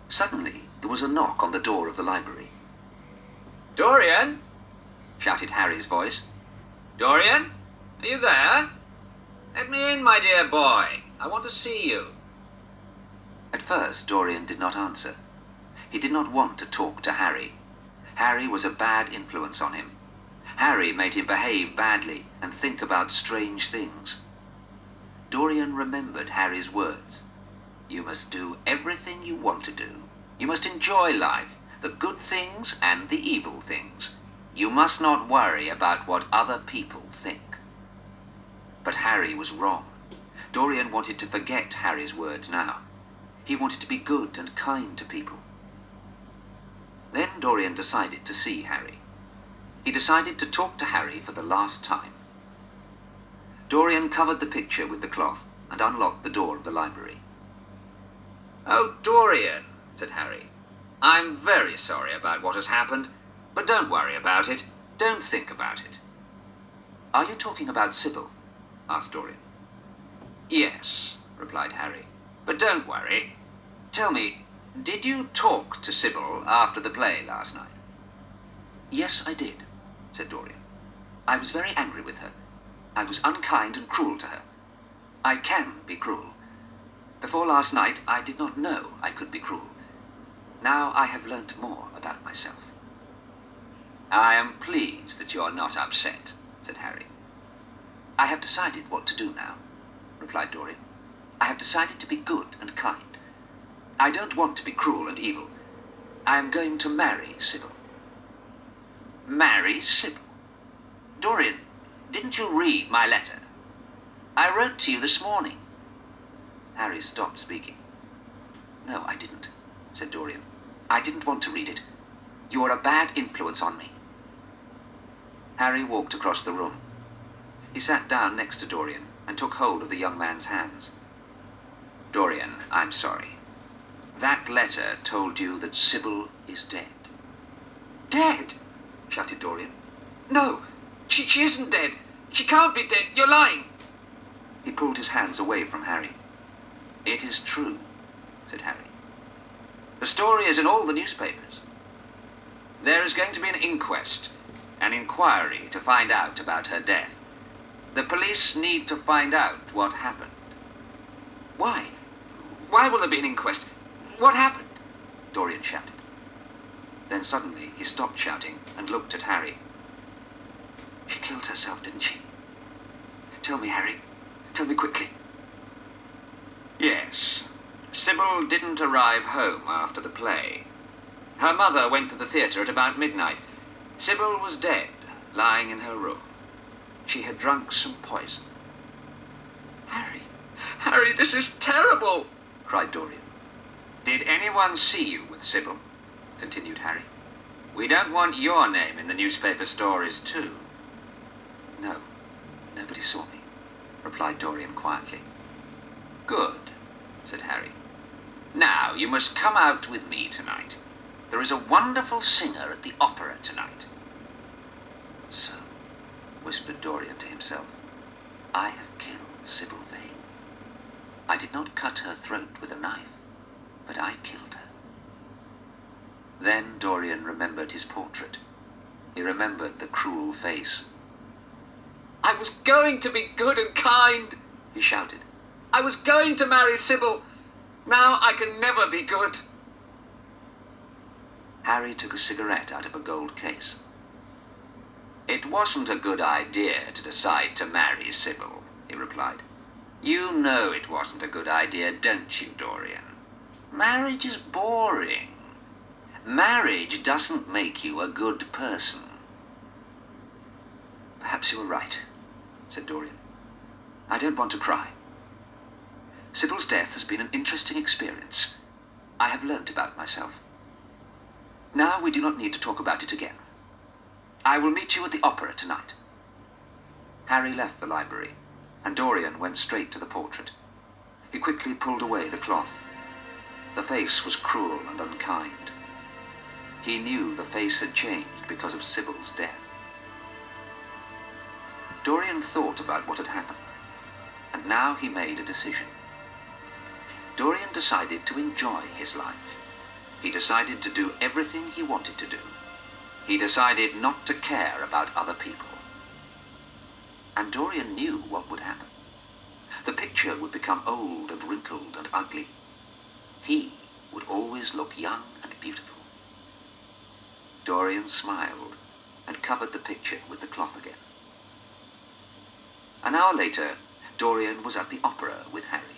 Suddenly, there was a knock on the door of the library. "Dorian!" shouted Harry's voice. "Dorian, are you there? Let me in, my dear boy. I want to see you." At first, Dorian did not answer. He did not want to talk to Harry. Harry was a bad influence on him. Harry made him behave badly and think about strange things. Dorian remembered Harry's words. You must do everything you want to do. You must enjoy life, the good things and the evil things. You must not worry about what other people think. But Harry was wrong. Dorian wanted to forget Harry's words now. He wanted to be good and kind to people. Then Dorian decided to see Harry. He decided to talk to Harry for the last time. Dorian covered the picture with the cloth and unlocked the door of the library. "Oh, Dorian," said Harry. "I'm very sorry about what has happened, but don't worry about it. Don't think about it." Are you talking about Sybil? asked Dorian. "Yes," replied Harry, "but don't worry. Tell me, did you talk to Sybil after the play last night?" Yes, I did, said Dorian. I was very angry with her. I was unkind and cruel to her. I can be cruel. Before last night, I did not know I could be cruel. Now I have learnt more about myself. "I am pleased that you're not upset," said Harry. I have decided what to do now, replied Dorian. I have decided to be good and kind. I don't want to be cruel and evil. I am going to marry Sybil. "Marry Sybil? Dorian, didn't you read my letter? I wrote to you this morning." Harry stopped speaking. No, I didn't, said Dorian. I didn't want to read it. You are a bad influence on me. Harry walked across the room. He sat down next to Dorian and took hold of the young man's hands. "Dorian, I'm sorry. That letter told you that Sybil is dead." Dead? Shouted Dorian. No, She isn't dead. She can't be dead. You're lying. He pulled his hands away from Harry. It is true, said Harry. The story is in all the newspapers. There is going to be an inquest, an inquiry to find out about her death. The police need to find out what happened. Why? Why will there be an inquest? What happened? Dorian shouted. Then suddenly he stopped shouting and looked at Harry. She killed herself, didn't she? Tell me, Harry. Tell me quickly. Yes. Sybil didn't arrive home after the play. Her mother went to the theatre at about midnight. Sybil was dead, lying in her room. She had drunk some poison. Harry, this is terrible, cried Dorian. Did anyone see you with Sybil? Continued Harry. We don't want your name in the newspaper stories too. No, nobody saw me, replied Dorian quietly. Good, said Harry. Now you must come out with me tonight. There is a wonderful singer at the opera tonight. So, whispered Dorian to himself, I have killed Sybil Vane. I did not cut her throat with a knife, but I killed her. Then Dorian remembered his portrait. He remembered the cruel face. I was going to be good and kind, he shouted. I was going to marry Sybil. Now I can never be good. Harry took a cigarette out of a gold case. It wasn't a good idea to decide to marry Sybil, he replied. You know it wasn't a good idea, don't you, Dorian? Marriage is boring. Marriage doesn't make you a good person. Perhaps you are right, said Dorian. I don't want to cry. Sybil's death has been an interesting experience. I have learnt about myself. Now we do not need to talk about it again. I will meet you at the opera tonight. Harry left the library, and Dorian went straight to the portrait. He quickly pulled away the cloth. The face was cruel and unkind. He knew the face had changed because of Sybil's death. Dorian thought about what had happened, and now he made a decision. Dorian decided to enjoy his life. He decided to do everything he wanted to do. He decided not to care about other people. And Dorian knew what would happen. The picture would become old and wrinkled and ugly. He would always look young and beautiful. Dorian smiled and covered the picture with the cloth again. An hour later, Dorian was at the opera with Harry.